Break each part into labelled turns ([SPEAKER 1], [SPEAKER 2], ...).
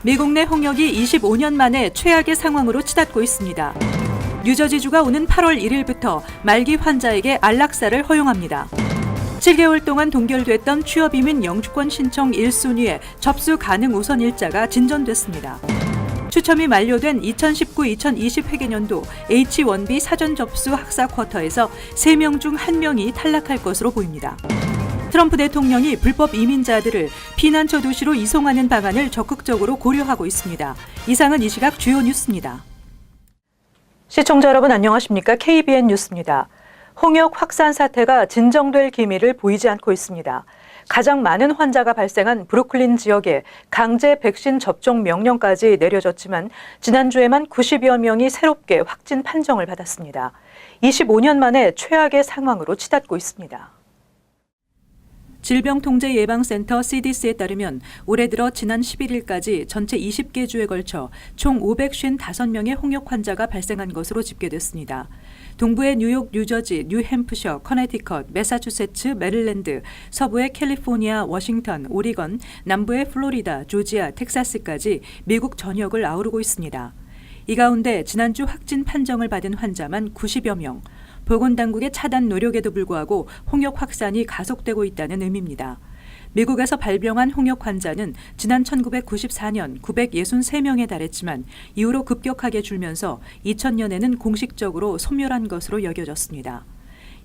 [SPEAKER 1] 미국 내 홍역이 25년 만에 최악의 상황으로 치닫고 있습니다. 뉴저지주가 오는 8월 1일부터 말기 환자에게 안락사를 허용합니다. 7개월 동안 동결됐던 취업이민 영주권 신청 1순위에 접수 가능 우선 일자가 진전됐습니다. 추첨이 만료된 2019-2020 회계년도 H-1B 사전 접수 학사 쿼터에서 3명 중 1명이 탈락할 것으로 보입니다. 트럼프 대통령이 불법 이민자들을 피난처 도시로 이송하는 방안을 적극적으로 고려하고 있습니다. 이상은 이 시각 주요 뉴스입니다. 시청자 여러분 안녕하십니까? KBN 뉴스입니다. 홍역 확산 사태가 진정될 기미를 보이지 않고 있습니다. 가장 많은 환자가 발생한 브루클린 지역에 강제 백신 접종 명령까지 내려졌지만 지난주에만 90여 명이 새롭게 확진 판정을 받았습니다. 25년 만에 최악의 상황으로 치닫고 있습니다. 질병통제예방센터 CDC에 따르면 올해 들어 지난 11일까지 전체 20개 주에 걸쳐 총 555명의 홍역 환자가 발생한 것으로 집계됐습니다. 동부의 뉴욕, 뉴저지, 뉴햄프셔, 커네티컷, 매사추세츠, 메릴랜드, 서부의 캘리포니아, 워싱턴, 오리건, 남부의 플로리다, 조지아, 텍사스까지 미국 전역을 아우르고 있습니다. 이 가운데 지난주 확진 판정을 받은 환자만 90여 명, 보건당국의 차단 노력에도 불구하고 홍역 확산이 가속되고 있다는 의미입니다. 미국에서 발병한 홍역 환자는 지난 1994년 963명에 달했지만 이후로 급격하게 줄면서 2000년에는 공식적으로 소멸한 것으로 여겨졌습니다.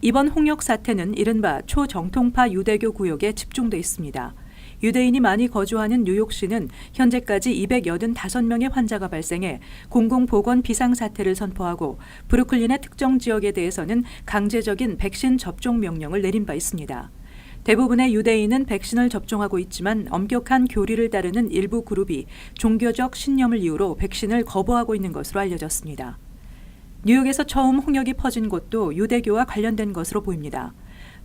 [SPEAKER 1] 이번 홍역 사태는 이른바 초정통파 유대교 구역에 집중돼 있습니다. 유대인이 많이 거주하는 뉴욕시는 현재까지 285명의 환자가 발생해 공공보건 비상사태를 선포하고 브루클린의 특정 지역에 대해서는 강제적인 백신 접종 명령을 내린 바 있습니다. 대부분의 유대인은 백신을 접종하고 있지만 엄격한 교리를 따르는 일부 그룹이 종교적 신념을 이유로 백신을 거부하고 있는 것으로 알려졌습니다. 뉴욕에서 처음 홍역이 퍼진 곳도 유대교와 관련된 것으로 보입니다.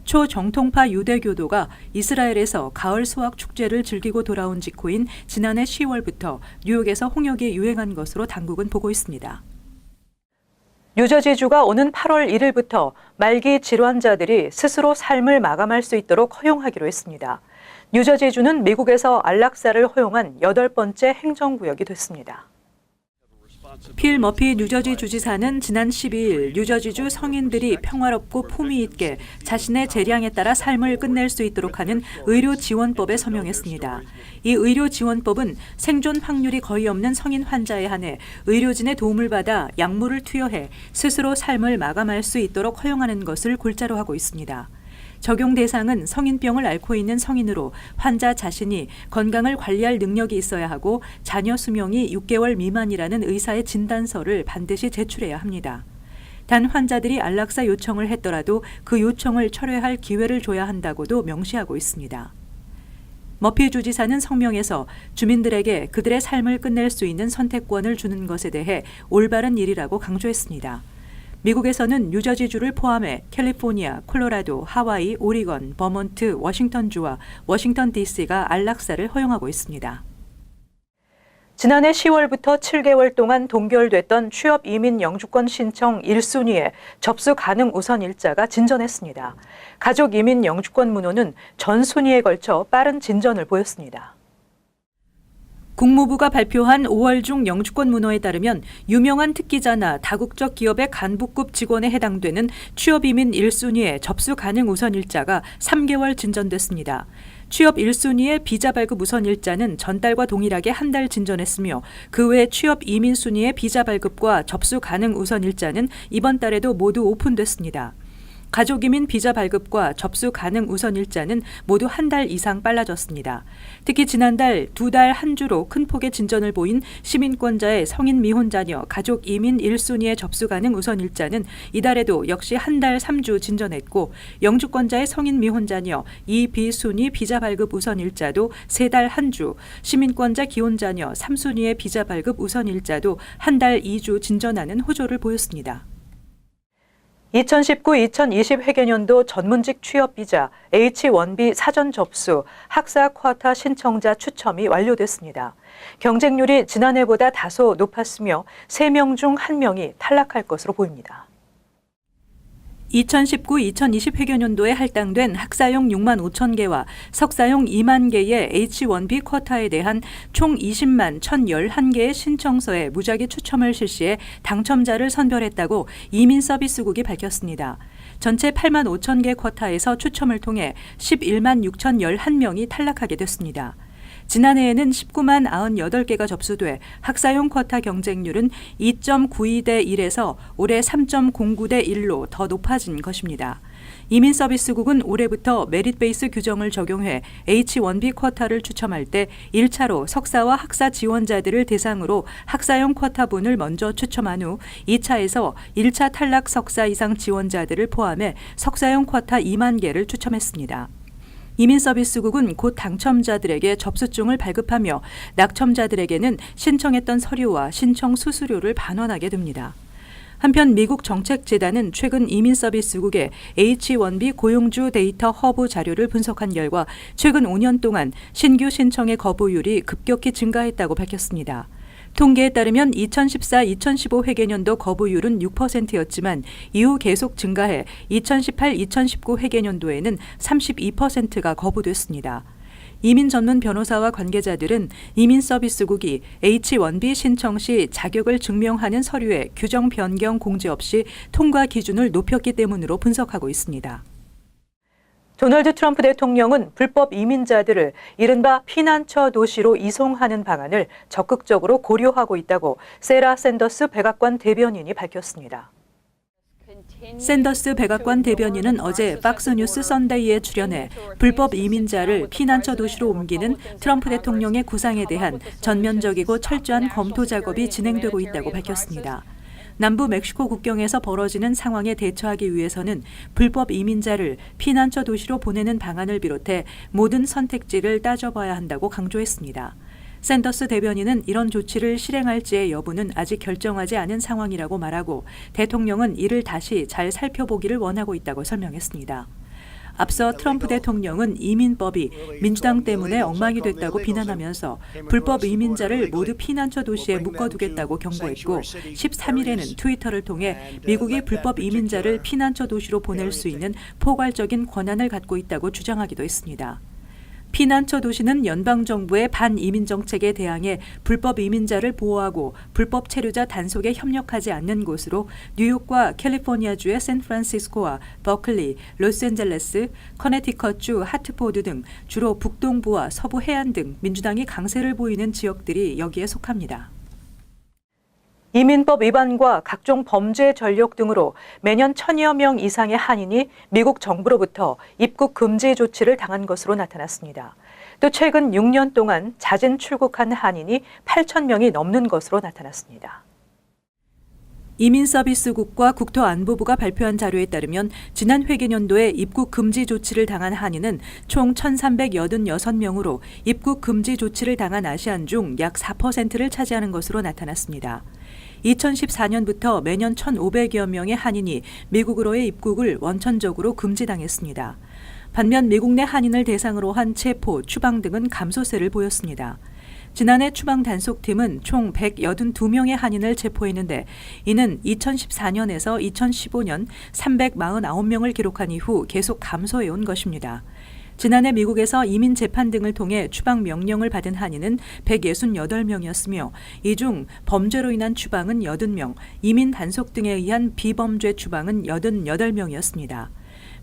[SPEAKER 1] 초정통파 유대교도가 이스라엘에서 가을 수학 축제를 즐기고 돌아온 직후인 지난해 10월부터 뉴욕에서 홍역이 유행한 것으로 당국은 보고 있습니다. 뉴저지주가 오는 8월 1일부터 말기 질환자들이 스스로 삶을 마감할 수 있도록 허용하기로 했습니다. 뉴저지주는 미국에서 안락사를 허용한 8번째 행정구역이 됐습니다. 필 머피 뉴저지 주지사는 지난 12일 뉴저지주 성인들이 평화롭고 품위 있게 자신의 재량에 따라 삶을 끝낼 수 있도록 하는 의료지원법에 서명했습니다. 이 의료지원법은 생존 확률이 거의 없는 성인 환자에 한해 의료진의 도움을 받아 약물을 투여해 스스로 삶을 마감할 수 있도록 허용하는 것을 골자로 하고 있습니다. 적용 대상은 성인병을 앓고 있는 성인으로 환자 자신이 건강을 관리할 능력이 있어야 하고 자녀 수명이 6개월 미만이라는 의사의 진단서를 반드시 제출해야 합니다. 단 환자들이 안락사 요청을 했더라도 그 요청을 철회할 기회를 줘야 한다고도 명시하고 있습니다. 머피 주지사는 성명에서 주민들에게 그들의 삶을 끝낼 수 있는 선택권을 주는 것에 대해 올바른 일이라고 강조했습니다. 미국에서는 뉴저지주를 포함해 캘리포니아, 콜로라도, 하와이, 오리건, 버몬트, 워싱턴주와 워싱턴 DC가 안락사를 허용하고 있습니다. 지난해 10월부터 7개월 동안 동결됐던 취업 이민 영주권 신청 1순위에 접수 가능 우선 일자가 진전했습니다. 가족 이민 영주권 문호는 전 순위에 걸쳐 빠른 진전을 보였습니다. 국무부가 발표한 5월 중 영주권 문호에 따르면 유명한 특기자나 다국적 기업의 간부급 직원에 해당되는 취업이민 1순위에 접수 가능 우선 일자가 3개월 진전됐습니다. 취업 1순위의 비자 발급 우선 일자는 전달과 동일하게 한 달 진전했으며 그 외 취업 이민 순위의 비자 발급과 접수 가능 우선 일자는 이번 달에도 모두 오픈됐습니다. 가족이민 비자 발급과 접수 가능 우선 일자는 모두 한 달 이상 빨라졌습니다. 특히 지난달 2달 한 주로 큰 폭의 진전을 보인 시민권자의 성인 미혼자녀 가족 이민 1순위의 접수 가능 우선 일자는 이달에도 역시 한 달 3주 진전했고 영주권자의 성인 미혼자녀 2비순위 비자 발급 우선 일자도 3달 한 주, 시민권자 기혼자녀 3순위의 비자 발급 우선 일자도 한 달 2주 진전하는 호조를 보였습니다. 2019-2020 회계년도 전문직 취업비자 H-1B 사전 접수 학사 쿼터 신청자 추첨이 완료됐습니다. 경쟁률이 지난해보다 다소 높았으며 3명 중 1명이 탈락할 것으로 보입니다. 2019-2020 회계연도에 할당된 학사용 6만 5천 개와 석사용 2만 개의 H1B 쿼타에 대한 총 20만 1,011개의 신청서에 무작위 추첨을 실시해 당첨자를 선별했다고 이민서비스국이 밝혔습니다. 전체 8만 5천 개 쿼타에서 추첨을 통해 11만 6,011명이 탈락하게 됐습니다. 지난해에는 19만 98개가 접수돼 학사용 쿼타 경쟁률은 2.92대 1에서 올해 3.09대 1로 더 높아진 것입니다. 이민서비스국은 올해부터 메릿 베이스 규정을 적용해 H1B 쿼타를 추첨할 때 1차로 석사와 학사 지원자들을 대상으로 학사용 쿼타분을 먼저 추첨한 후 2차에서 1차 탈락 석사 이상 지원자들을 포함해 석사용 쿼타 2만 개를 추첨했습니다. 이민서비스국은 곧 당첨자들에게 접수증을 발급하며 낙첨자들에게는 신청했던 서류와 신청 수수료를 반환하게 됩니다. 한편 미국 정책재단은 최근 이민서비스국의 H1B 고용주 데이터 허브 자료를 분석한 결과 최근 5년 동안 신규 신청의 거부율이 급격히 증가했다고 밝혔습니다. 통계에 따르면 2014-2015 회계년도 거부율은 6%였지만 이후 계속 증가해 2018-2019 회계년도에는 32%가 거부됐습니다. 이민 전문 변호사와 관계자들은 이민서비스국이 H1B 신청 시 자격을 증명하는 서류에 규정 변경 공지 없이 통과 기준을 높였기 때문으로 분석하고 있습니다. 도널드 트럼프 대통령은 불법 이민자들을 이른바 피난처 도시로 이송하는 방안을 적극적으로 고려하고 있다고 세라 샌더스 백악관 대변인이 밝혔습니다. 샌더스 백악관 대변인은 어제 팍스뉴스 선데이에 출연해 불법 이민자를 피난처 도시로 옮기는 트럼프 대통령의 구상에 대한 전면적이고 철저한 검토 작업이 진행되고 있다고 밝혔습니다. 남부 멕시코 국경에서 벌어지는 상황에 대처하기 위해서는 불법 이민자를 피난처 도시로 보내는 방안을 비롯해 모든 선택지를 따져봐야 한다고 강조했습니다. 샌더스 대변인은 이런 조치를 실행할지의 여부는 아직 결정하지 않은 상황이라고 말하고 대통령은 이를 다시 잘 살펴보기를 원하고 있다고 설명했습니다. 앞서 트럼프 대통령은 이민법이 민주당 때문에 엉망이 됐다고 비난하면서 불법 이민자를 모두 피난처 도시에 묶어두겠다고 경고했고 13일에는 트위터를 통해 미국이 불법 이민자를 피난처 도시로 보낼 수 있는 포괄적인 권한을 갖고 있다고 주장하기도 했습니다. 피난처 도시는 연방정부의 반이민 정책에 대항해 불법 이민자를 보호하고 불법 체류자 단속에 협력하지 않는 곳으로 뉴욕과 캘리포니아주의 샌프란시스코와 버클리, 로스앤젤레스, 커네티컷주 하트포드 등 주로 북동부와 서부 해안 등 민주당이 강세를 보이는 지역들이 여기에 속합니다. 이민법 위반과 각종 범죄 전력 등으로 매년 1,000여 명 이상의 한인이 미국 정부로부터 입국 금지 조치를 당한 것으로 나타났습니다. 또 최근 6년 동안 자진 출국한 한인이 8,000명이 넘는 것으로 나타났습니다. 이민서비스국과 국토안보부가 발표한 자료에 따르면 지난 회계년도에 입국 금지 조치를 당한 한인은 총 1,386명으로 입국 금지 조치를 당한 아시안 중 약 4%를 차지하는 것으로 나타났습니다. 2014년부터 매년 1,500여 명의 한인이 미국으로의 입국을 원천적으로 금지당했습니다. 반면 미국 내 한인을 대상으로 한 체포, 추방 등은 감소세를 보였습니다. 지난해 추방 단속팀은 총 182명의 한인을 체포했는데 이는 2014년에서 2015년 349명을 기록한 이후 계속 감소해온 것입니다. 지난해 미국에서 이민 재판 등을 통해 추방 명령을 받은 한인은 168명이었으며 이 중 범죄로 인한 추방은 80명, 이민 단속 등에 의한 비범죄 추방은 88명이었습니다.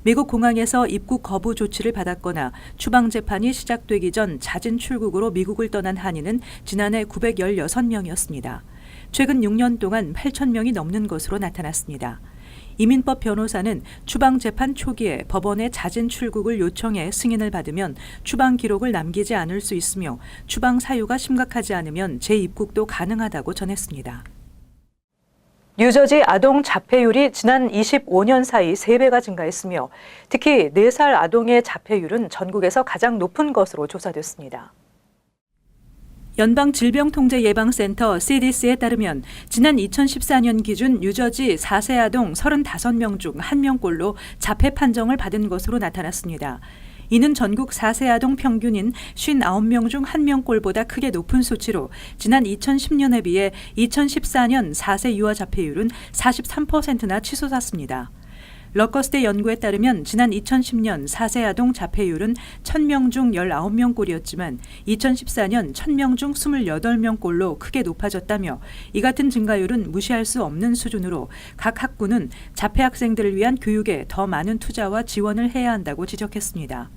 [SPEAKER 1] 미국 공항에서 입국 거부 조치를 받았거나 추방 재판이 시작되기 전 자진 출국으로 미국을 떠난 한인은 지난해 916명이었습니다. 최근 6년 동안 8,000명이 넘는 것으로 나타났습니다. 이민법 변호사는 추방 재판 초기에 법원에 자진 출국을 요청해 승인을 받으면 추방 기록을 남기지 않을 수 있으며 추방 사유가 심각하지 않으면 재입국도 가능하다고 전했습니다. 뉴저지 아동 자폐율이 지난 25년 사이 3배가 증가했으며 특히 4살 아동의 자폐율은 전국에서 가장 높은 것으로 조사됐습니다. 연방질병통제예방센터 CDC에 따르면 지난 2014년 기준 뉴저지 4세 아동 35명 중 1명꼴로 자폐 판정을 받은 것으로 나타났습니다. 이는 전국 4세 아동 평균인 59명 중 1명꼴보다 크게 높은 수치로 지난 2010년에 비해 2014년 4세 유아 자폐율은 43%나 치솟았습니다. 러커스대 연구에 따르면 지난 2010년 4세 아동 자폐율은 1000명 중 19명꼴이었지만 2014년 1000명 중 28명꼴로 크게 높아졌다며 이 같은 증가율은 무시할 수 없는 수준으로 각 학군은 자폐 학생들을 위한 교육에 더 많은 투자와 지원을 해야 한다고 지적했습니다.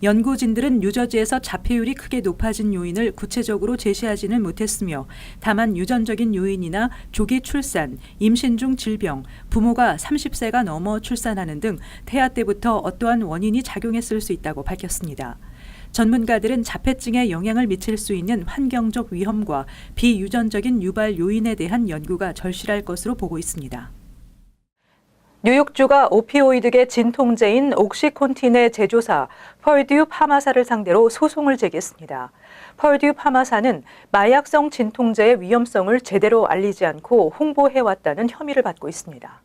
[SPEAKER 1] 연구진들은 뉴저지에서 자폐율이 크게 높아진 요인을 구체적으로 제시하지는 못했으며 다만 유전적인 요인이나 조기 출산, 임신 중 질병, 부모가 30세가 넘어 출산하는 등 태아 때부터 어떠한 원인이 작용했을 수 있다고 밝혔습니다. 전문가들은 자폐증에 영향을 미칠 수 있는 환경적 위험과 비유전적인 유발 요인에 대한 연구가 절실할 것으로 보고 있습니다. 뉴욕주가 오피오이드계 진통제인 옥시콘틴의 제조사 펄듀 파마사를 상대로 소송을 제기했습니다. 펄듀 파마사는 마약성 진통제의 위험성을 제대로 알리지 않고 홍보해왔다는 혐의를 받고 있습니다.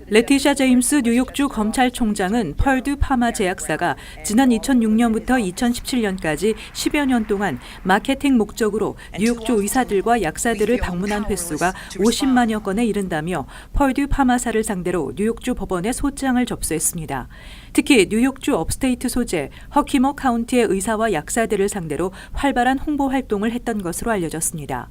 [SPEAKER 1] 레티샤 제임스 뉴욕주 검찰총장은 펄듀 파마 제약사가 지난 2006년부터 2017년까지 10여 년 동안 마케팅 목적으로 뉴욕주 의사들과 약사들을 방문한 횟수가 50만여 건에 이른다며 펄듀 파마사를 상대로 뉴욕주 법원에 소장을 접수했습니다. 특히 뉴욕주 업스테이트 소재 허키머 카운티의 의사와 약사들을 상대로 활발한 홍보 활동을 했던 것으로 알려졌습니다.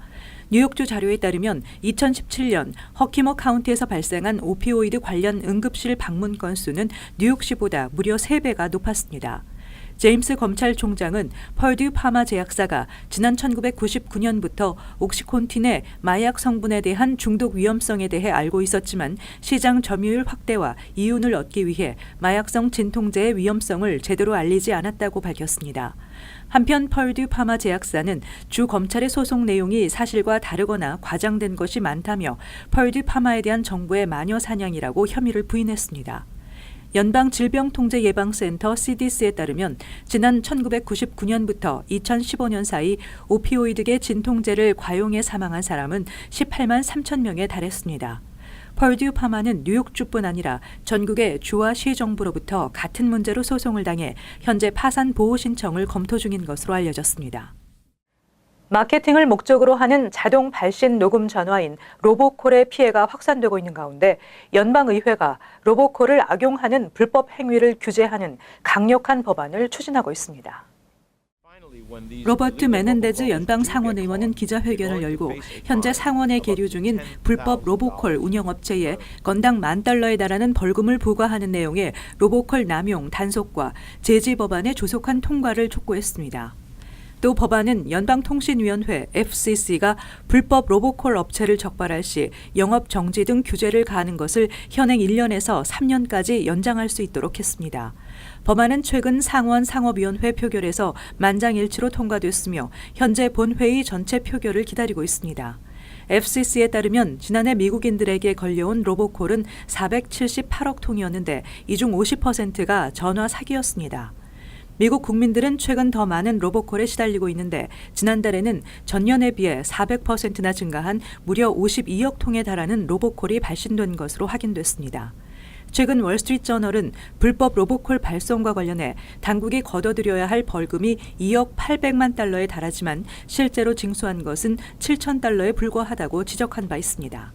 [SPEAKER 1] 뉴욕주 자료에 따르면 2017년 허키머 카운티에서 발생한 오피오이드 관련 응급실 방문 건수는 뉴욕시보다 무려 3배가 높았습니다. 제임스 검찰총장은 펄듀 파마 제약사가 지난 1999년부터 옥시콘틴의 마약 성분에 대한 중독 위험성에 대해 알고 있었지만 시장 점유율 확대와 이윤을 얻기 위해 마약성 진통제의 위험성을 제대로 알리지 않았다고 밝혔습니다. 한편 펄듀 파마 제약사는 주 검찰의 소송 내용이 사실과 다르거나 과장된 것이 많다며 펄듀 파마에 대한 정부의 마녀 사냥이라고 혐의를 부인했습니다. 연방질병통제예방센터 CDC에 따르면 지난 1999년부터 2015년 사이 오피오이드계 진통제를 과용해 사망한 사람은 18만 3천 명에 달했습니다. 펄듀 파마는 뉴욕주뿐 아니라 전국의 주와 시정부로부터 같은 문제로 소송을 당해 현재 파산 보호 신청을 검토 중인 것으로 알려졌습니다. 마케팅을 목적으로 하는 자동 발신 녹음 전화인 로보콜의 피해가 확산되고 있는 가운데 연방의회가 로보콜을 악용하는 불법 행위를 규제하는 강력한 법안을 추진하고 있습니다. 로버트 메넨데즈 연방 상원 의원은 기자회견을 열고 현재 상원에 계류 중인 불법 로보콜 운영업체에 건당 $10,000에 달하는 벌금을 부과하는 내용의 로보콜 남용 단속과 제지 법안의 조속한 통과를 촉구했습니다. 또 법안은 연방통신위원회 FCC가 불법 로보콜 업체를 적발할 시 영업 정지 등 규제를 가하는 것을 현행 1년에서 3년까지 연장할 수 있도록 했습니다. 법안은 최근 상원 상업위원회 표결에서 만장일치로 통과됐으며 현재 본회의 전체 표결을 기다리고 있습니다. FCC에 따르면 지난해 미국인들에게 걸려온 로보콜은 478억 통이었는데 이 중 50%가 전화 사기였습니다. 미국 국민들은 최근 더 많은 로보콜에 시달리고 있는데 지난달에는 전년에 비해 400%나 증가한 무려 52억 통에 달하는 로보콜이 발신된 것으로 확인됐습니다. 최근 월스트리트저널은 불법 로보콜 발송과 관련해 당국이 거둬들여야 할 벌금이 2억 800만 달러에 달하지만 실제로 징수한 것은 $7,000에 불과하다고 지적한 바 있습니다.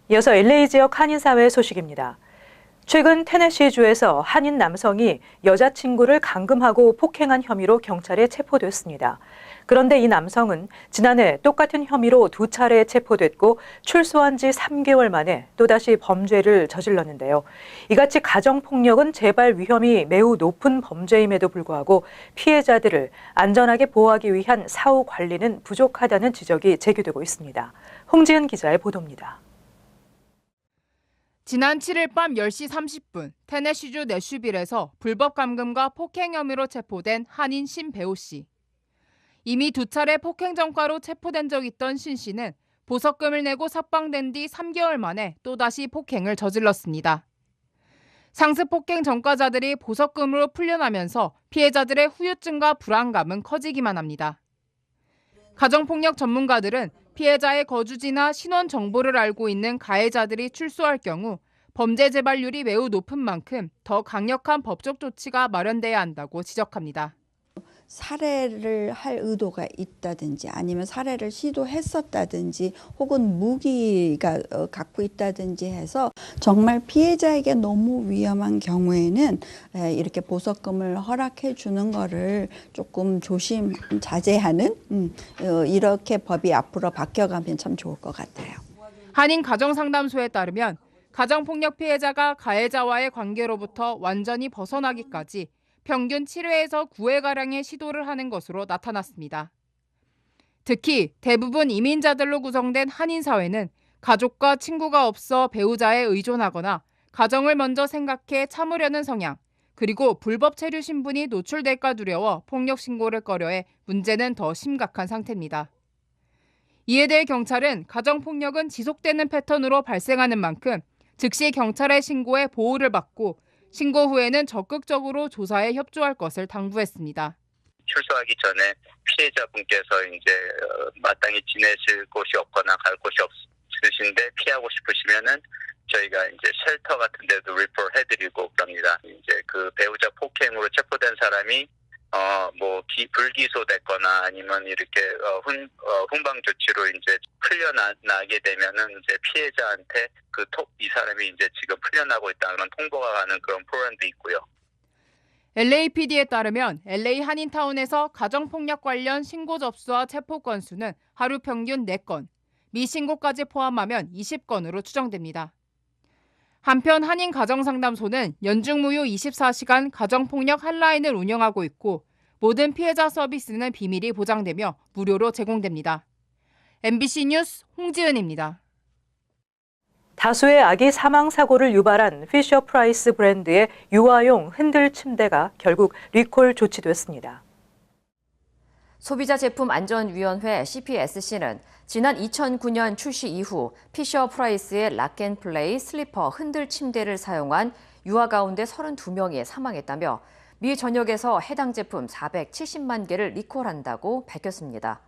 [SPEAKER 1] 이어서 LA 지역 한인사회 소식입니다. 최근 테네시주에서 한인 남성이 여자친구를 감금하고 폭행한 혐의로 경찰에 체포됐습니다. 그런데 이 남성은 지난해 똑같은 혐의로 2차례 체포됐고 출소한 지 3개월 만에 또다시 범죄를 저질렀는데요. 이같이 가정폭력은 재발 위험이 매우 높은 범죄임에도 불구하고 피해자들을 안전하게 보호하기 위한 사후 관리는 부족하다는 지적이 제기되고 있습니다. 홍지은 기자의 보도입니다.
[SPEAKER 2] 지난 7일 밤 10시 30분 테네시주 내슈빌에서 불법 감금과 폭행 혐의로 체포된 한인 신배우 씨. 이미 2차례 폭행 전과로 체포된 적 있던 신 씨는 보석금을 내고 석방된 뒤 3개월 만에 또다시 폭행을 저질렀습니다. 상습 폭행 전과자들이 보석금으로 풀려나면서 피해자들의 후유증과 불안감은 커지기만 합니다. 가정폭력 전문가들은 피해자의 거주지나 신원 정보를 알고 있는 가해자들이 출소할 경우 범죄 재발률이 매우 높은 만큼 더 강력한 법적 조치가 마련돼야 한다고 지적합니다.
[SPEAKER 3] 살해를 할 의도가 있다든지 아니면 살해를 시도했었다든지 혹은 무기가 갖고 있다든지 해서 정말 피해자에게 너무 위험한 경우에는 이렇게 보석금을 허락해 주는 거를 조금 자제하는 이렇게 법이 앞으로 바뀌어가면 참 좋을 것 같아요.
[SPEAKER 2] 한인 가정상담소에 따르면 가정폭력 피해자가 가해자와의 관계로부터 완전히 벗어나기까지 평균 7회에서 9회가량의 시도를 하는 것으로 나타났습니다. 특히 대부분 이민자들로 구성된 한인 사회는 가족과 친구가 없어 배우자에 의존하거나 가정을 먼저 생각해 참으려는 성향, 그리고 불법 체류 신분이 노출될까 두려워 폭력 신고를 꺼려해 문제는 더 심각한 상태입니다. 이에 대해 경찰은 가정폭력은 지속되는 패턴으로 발생하는 만큼 즉시 경찰의 신고에 보호를 받고 신고 후에는 적극적으로 조사에 협조할 것을 당부했습니다.
[SPEAKER 4] 출소하기 전에 피해자분께서 이제 마땅히 지내실 곳이 없거나 갈 곳이 없으신데 피하고 싶으시면은 저희가 이제 쉘터 같은 데도 리포트해드리고 그럽니다. 이제 그 배우자 폭행으로 체포된 사람이 불기소됐거나 아니면 이렇게 훈방 조치로 이제 풀려나게 되면은 이제 피해자한테 이 사람이 이제 지금 풀려나고 있다는 그런 통보가 가는 그런 프로그램도 있고요.
[SPEAKER 2] LAPD에 따르면 LA 한인타운에서 가정폭력 관련 신고 접수와 체포 건수는 하루 평균 4건, 미신고까지 포함하면 20건으로 추정됩니다. 한편 한인 가정상담소는 연중무휴 24시간 가정폭력 핫라인을 운영하고 있고 모든 피해자 서비스는 비밀이 보장되며 무료로 제공됩니다. MBC 뉴스 홍지은입니다.
[SPEAKER 1] 다수의 아기 사망 사고를 유발한 피셔프라이스 브랜드의 유아용 흔들 침대가 결국 리콜 조치됐습니다.
[SPEAKER 5] 소비자제품안전위원회 CPSC는 지난 2009년 출시 이후 피셔프라이스의 락앤플레이 슬리퍼 흔들 침대를 사용한 유아 가운데 32명이 사망했다며 미 전역에서 해당 제품 470만 개를 리콜한다고 밝혔습니다.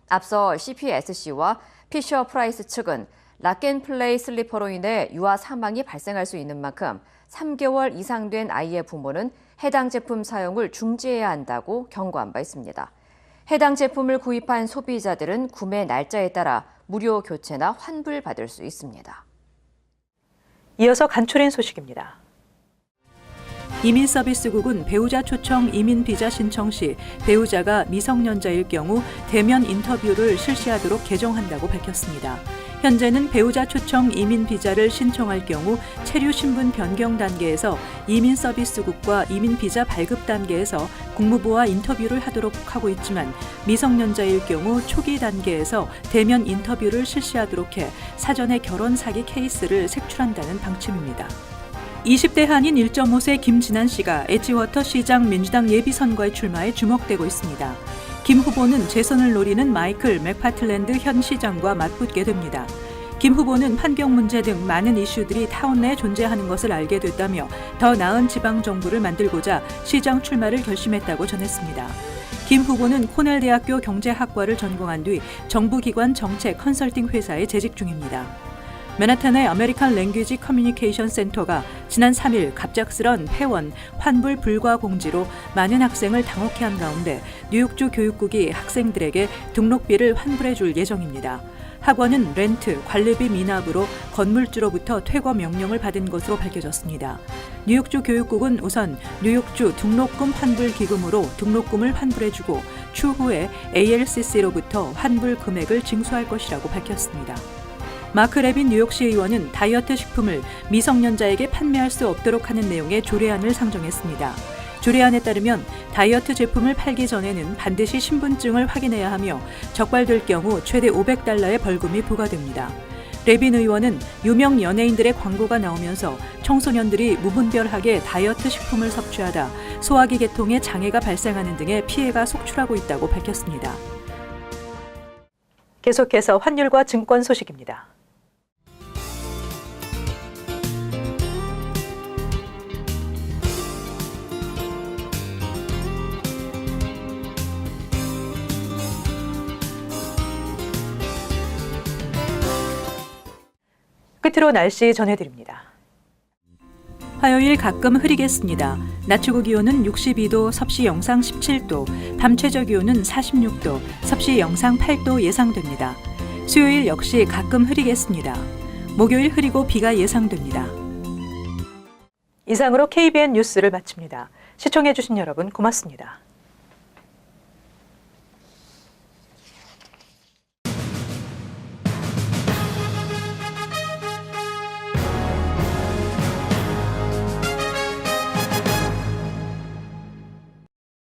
[SPEAKER 5] 앞서 CPSC와 피셔프라이스 측은 락앤플레이 슬리퍼로 인해 유아 사망이 발생할 수 있는 만큼 3개월 이상 된 아이의 부모는 해당 제품 사용을 중지해야 한다고 경고한 바 있습니다. 해당 제품을 구입한 소비자들은 구매 날짜에 따라 무료 교체나 환불받을 수 있습니다.
[SPEAKER 1] 이어서 간추린 소식입니다. 이민서비스국은 배우자 초청 이민 비자 신청 시 배우자가 미성년자일 경우 대면 인터뷰를 실시하도록 개정한다고 밝혔습니다. 현재는 배우자 초청 이민 비자를 신청할 경우 체류 신분 변경 단계에서 이민서비스국과 이민 비자 발급 단계에서 국무부와 인터뷰를 하도록 하고 있지만 미성년자일 경우 초기 단계에서 대면 인터뷰를 실시하도록 해 사전에 결혼 사기 케이스를 색출한다는 방침입니다. 20대 한인 1.5세 김진한 씨가 에지워터 시장 민주당 예비선거에 출마해 주목되고 있습니다. 김 후보는 재선을 노리는 마이클 맥파틀랜드 현 시장과 맞붙게 됩니다. 김 후보는 환경 문제 등 많은 이슈들이 타운 내에 존재하는 것을 알게 됐다며 더 나은 지방 정부를 만들고자 시장 출마를 결심했다고 전했습니다. 김 후보는 코넬대학교 경제학과를 전공한 뒤 정부기관 정책 컨설팅 회사에 재직 중입니다. 맨하탄의 아메리칸 랭귀지 커뮤니케이션 센터가 지난 3일 갑작스런 폐원, 환불 불가 공지로 많은 학생을 당혹해 한 가운데 뉴욕주 교육국이 학생들에게 등록비를 환불해 줄 예정입니다. 학원은 렌트, 관리비 미납으로 건물주로부터 퇴거 명령을 받은 것으로 밝혀졌습니다. 뉴욕주 교육국은 우선 뉴욕주 등록금 환불 기금으로 등록금을 환불해주고 추후에 ALCC로부터 환불 금액을 징수할 것이라고 밝혔습니다. 마크 레빈 뉴욕시 의원은 다이어트 식품을 미성년자에게 판매할 수 없도록 하는 내용의 조례안을 상정했습니다. 조례안에 따르면 다이어트 제품을 팔기 전에는 반드시 신분증을 확인해야 하며 적발될 경우 최대 $500의 벌금이 부과됩니다. 레빈 의원은 유명 연예인들의 광고가 나오면서 청소년들이 무분별하게 다이어트 식품을 섭취하다 소화기 계통에 장애가 발생하는 등의 피해가 속출하고 있다고 밝혔습니다. 계속해서 환율과 증권 소식입니다. 끝으로 날씨 전해드립니다. 화요일 가끔 흐리겠습니다. 낮 최고 기온은 62도, 섭씨 영상 17도, 밤 최저 기온은 46도, 섭씨 영상 8도 예상됩니다. 수요일 역시 가끔 흐리겠습니다. 목요일 흐리고 비가 예상됩니다. 이상으로 KBN 뉴스를 마칩니다. 시청해주신 여러분 고맙습니다.